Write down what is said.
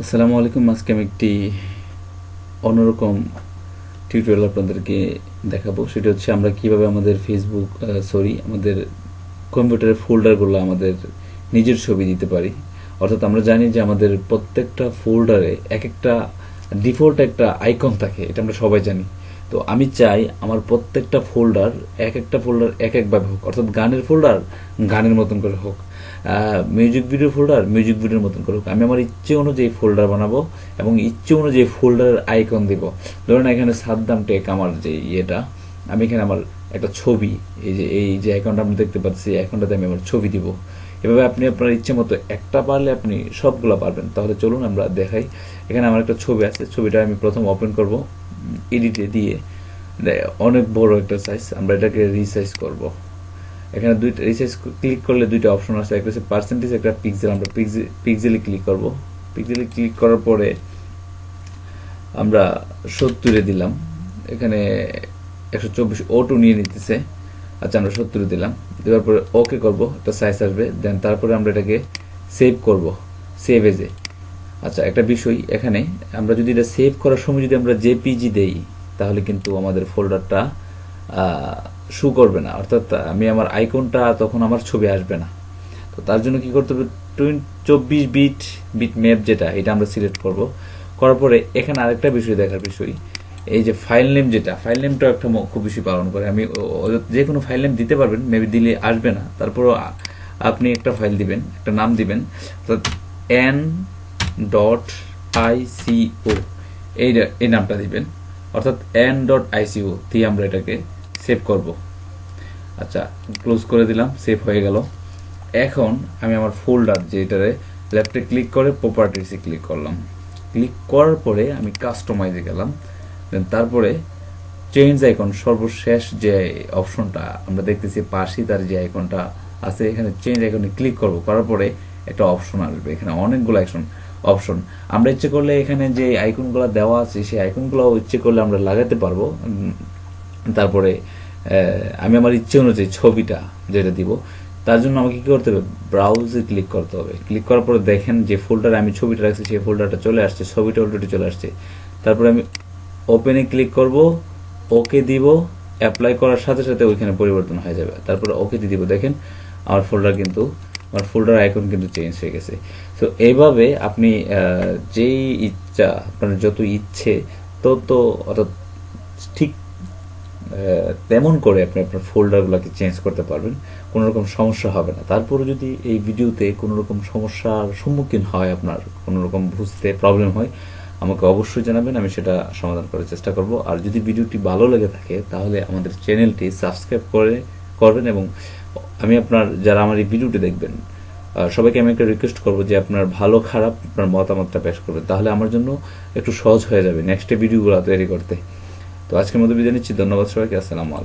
আসসালামু আলাইকুম। আজকে আমি একটি অন্যরকম টিউটোরিয়াল আপনাদেরকে দেখাবো। সেটা হচ্ছে আমরা কিভাবে আমাদের আমাদের কম্পিউটারের ফোল্ডারগুলো আমাদের নিজের ছবি দিতে পারি। অর্থাৎ আমরা জানি যে আমাদের প্রত্যেকটা ফোল্ডারে এক একটা ডিফল্ট একটা আইকন থাকে, এটা আমরা সবাই জানি। তো আমি চাই আমার প্রত্যেকটা ফোল্ডার একটা ফোল্ডার একভাবে হোক, অর্থাৎ গানের ফোল্ডার গানের মতন করে হোক, মিউজিক ভিডিও ফোল্ডার মিউজিক ভিডিওর মতন করে হোক। আমি আমার ইচ্ছে অনুযায়ী ফোল্ডার বানাবো এবং ইচ্ছে অনুযায়ী ফোল্ডারের আইকন দিব। ধরুন এখানে সাদ্দাম টেক আমার যে ইয়েটা, আমি এখানে আমার একটা ছবি, এই যে অ্যাকাউন্ট আপনি দেখতে পাচ্ছি, অ্যাকাউন্টটাতে আমি আমার ছবি দিব। এভাবে আপনি আপনার ইচ্ছে মতো একটা পারলে আপনি সবগুলো পারবেন। তাহলে চলুন আমরা দেখাই। এখানে আমার একটা ছবি আছে, ছবিটা আমি প্রথম ওপেন করব এডিটে দিয়ে। অনেক বড় একটা সাইজ, আমরা এটাকে রিসাইজ করব। এখানে দুইটা রিসাইজ ক্লিক করলে দুইটা অপশন আছে, একটা হচ্ছে পার্সেন্টেজ, একটা পিক্সেল। আমরা পিক্সেলে ক্লিক করব। পিক্সেলে ক্লিক করার পরে আমরা 70-এ দিলাম। এখানে 124 O2 নিয়ে নিতেছে। আচ্ছা, আমরা 70-এ দিলাম। দেওয়ার পরে ওকে করব, একটা সাইজ আসবে। দেন তারপরে আমরা এটাকে সেভ করব, সেভ এজে। আচ্ছা, একটা বিষয় এখানে, আমরা যদি এটা সেভ করার সময় যদি আমরা জেপিজি দেই, তাহলে কিন্তু আমাদের ফোল্ডারটা শু করবে না, অর্থাৎ আমি আমার আইকনটা তখন আমার ছবি আসবে না। তো তার জন্য কি করতে হবে, 24 বিট ম্যাপ যেটা, এটা আমরা সিলেক্ট করব। করার পরে এখানে আরেকটা বিষয় দেখার বিষয়, এই যে ফাইল নেম, যেটা ফাইল নেমটা একটা খুব বেশি পালন করে। আমি যে কোনো ফাইল নেম দিতে পারবেন, মেবি দিলে আসবে না, তারপরও আপনি একটা ফাইল দিবেন, একটা নাম দিবেন, অর্থাৎ n.ico, এই নামটা দিবেন, অর্থাৎ n.ico দিয়ে আমরা এটাকে সেভ করব। আচ্ছা, ক্লোজ করে দিলাম, সেভ হয়ে গেল। এখন আমি আমার ফোল্ডার, যে এটারে লেফটে ক্লিক করে প্রপার্টিসে ক্লিক করলাম। ক্লিক করার পরে আমি কাস্টমাইজে গেলাম। দেন তারপরে চেঞ্জ আইকন, সর্বশেষ যে অপশনটা আমরা দেখতেছি পাশে, তার যে আইকনটা আছে, এখানে চেঞ্জ আইকনে ক্লিক করব। করার পরে একটা অপশন আসবে, এখানে অনেকগুলো অপশন। আমরা ইচ্ছে করলে এখানে যে আইকনগুলো দেওয়া আছে, সেই আইকনগুলো ইচ্ছে করলে আমরা লাগাতে পারবো। তারপরে আমি আমার ইচ্ছে অনুযায়ী ছবিটা যেটা দিব, তার জন্য আমাকে কি করতে হবে, ব্রাউজে ক্লিক করতে হবে। ক্লিক করার পরে দেখেন যে ফোল্ডারে আমি ছবিটা রাখছি, সেই ফোল্ডারটা চলে আসছে, ছবিটা অলরেডি চলে আসছে। তারপরে আমি ওপেনে ক্লিক করব, ওকে দিব। অ্যাপ্লাই করার সাথে সাথে ওইখানে পরিবর্তন হয়ে যাবে। তারপরে ওকে দিয়ে দিব। দেখেন আমার ফোল্ডার আইকন কিন্তু চেঞ্জ হয়ে গেছে। তো এইভাবে আপনি যেই ইচ্ছা, আপনার যত ইচ্ছে তত, অর্থাৎ ঠিক তেমন করে আপনি আপনার ফোল্ডারগুলোকে চেঞ্জ করতে পারবেন, কোনো রকম সমস্যা হবে না। তারপরে যদি এই ভিডিওতে কোনো রকম সমস্যার সম্মুখীন হয়, আপনার কোনো রকম বুঝতে প্রবলেম হয়, আমাকে অবশ্যই জানাবেন, আমি সেটা সমাধান করার চেষ্টা করব। আর যদি ভিডিওটি ভালো লেগে থাকে, তাহলে আমাদের চ্যানেলটি সাবস্ক্রাইব করবেন। এবং আমি যারা আমার এই ভিডিওটি দেখবেন, সবাইকে আমি একটা রিকোয়েস্ট করবো যে আপনার ভালো খারাপ আপনার মতামতটা পেশ করবেন, তাহলে আমার জন্য একটু সহজ হয়ে যাবে নেক্সট ভিডিওগুলো তৈরি করতে। তো আজকের মতো বিদায় নিচ্ছি। ধন্যবাদ সবাইকে। আসসালামু আলাইকুম।